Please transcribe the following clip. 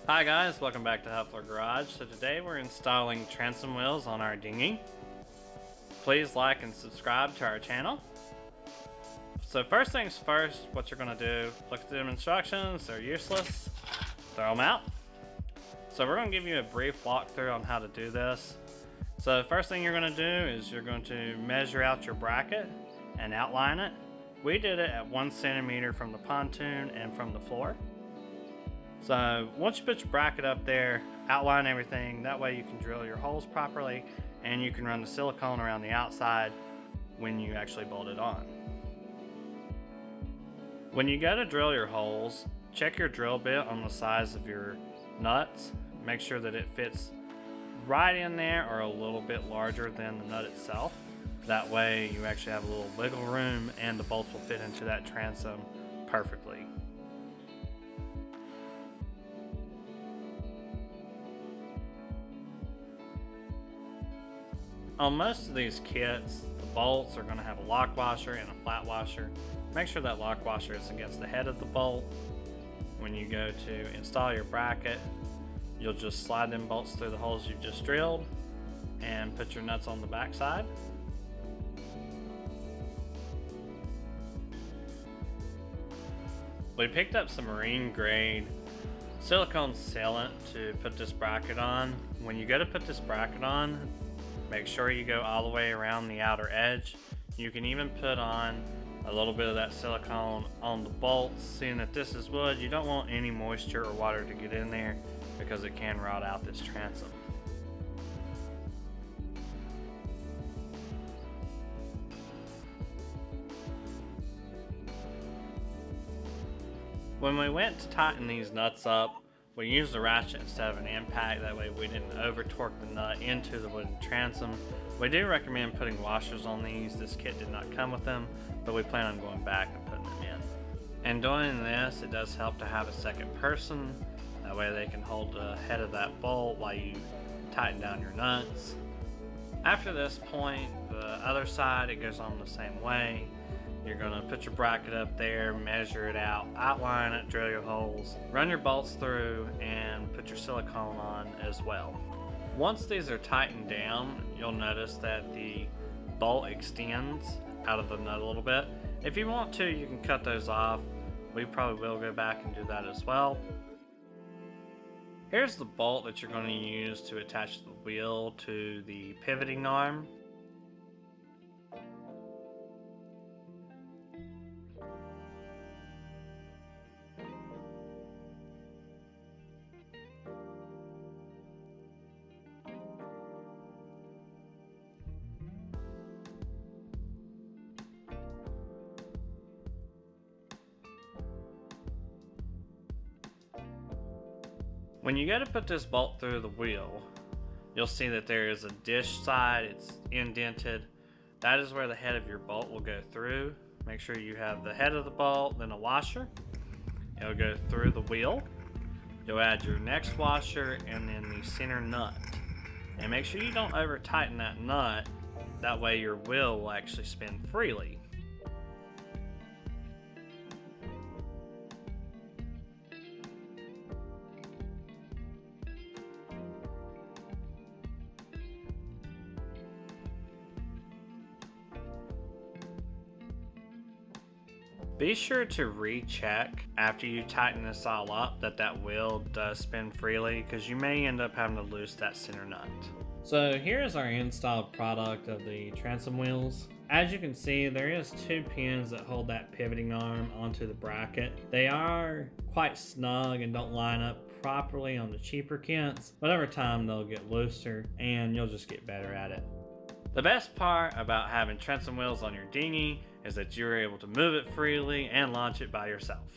Hi guys, welcome back to Huffler Garage. So today we're installing transom wheels on our dinghy. Please like and subscribe to our channel. So first things first, what you're going to do, look at the instructions, they're useless, throw them out. So we're going to give you a brief walkthrough on how to do this. So the first thing you're going to do is you're going to measure out your bracket and outline it. We did it at 1 centimeter from the pontoon and from the floor. So once you put your bracket up there, outline everything, that way you can drill your holes properly and you can run the silicone around the outside when you actually bolt it on. When you go to drill your holes, check your drill bit on the size of your nuts. Make sure that it fits right in there or a little bit larger than the nut itself. That way you actually have a little wiggle room and the bolts will fit into that transom perfectly. On most of these kits, the bolts are going to have a lock washer and a flat washer. Make sure that lock washer is against the head of the bolt. When you go to install your bracket, you'll just slide them bolts through the holes you've just drilled and put your nuts on the back side. We picked up some marine grade silicone sealant to put this bracket on. When you go to put this bracket on, make sure you go all the way around the outer edge. You can even put on a little bit of that silicone on the bolts. Seeing that this is wood, you don't want any moisture or water to get in there because it can rot out this transom. When we went to tighten these nuts up, we used a ratchet instead of an impact, that way we didn't over torque the nut into the wooden transom. We do recommend putting washers on these. This kit did not come with them, but we plan on going back and putting them in. And doing this, it does help to have a second person. That way they can hold the head of that bolt while you tighten down your nuts. After this point, the other side, it goes on the same way. You're going to put your bracket up there, measure it out, outline it, drill your holes, run your bolts through, and put your silicone on as well. Once these are tightened down, you'll notice that the bolt extends out of the nut a little bit. If you want to, you can cut those off. We probably will go back and do that as well. Here's the bolt that you're going to use to attach the wheel to the pivoting arm. When you go to put this bolt through the wheel, you'll see that there is a dish side, it's indented. That is where the head of your bolt will go through. Make sure you have the head of the bolt, then a washer. It'll go through the wheel. You'll add your next washer and then the center nut. And make sure you don't over tighten that nut, that way your wheel will actually spin freely. Be sure to recheck after you tighten this all up that wheel does spin freely, because you may end up having to loose that center nut. So here's our installed product of the transom wheels. As you can see, there is 2 pins that hold that pivoting arm onto the bracket. They are quite snug and don't line up properly on the cheaper kits, but over time they'll get looser and you'll just get better at it. The best part about having transom wheels on your dinghy is that you're able to move it freely and launch it by yourself.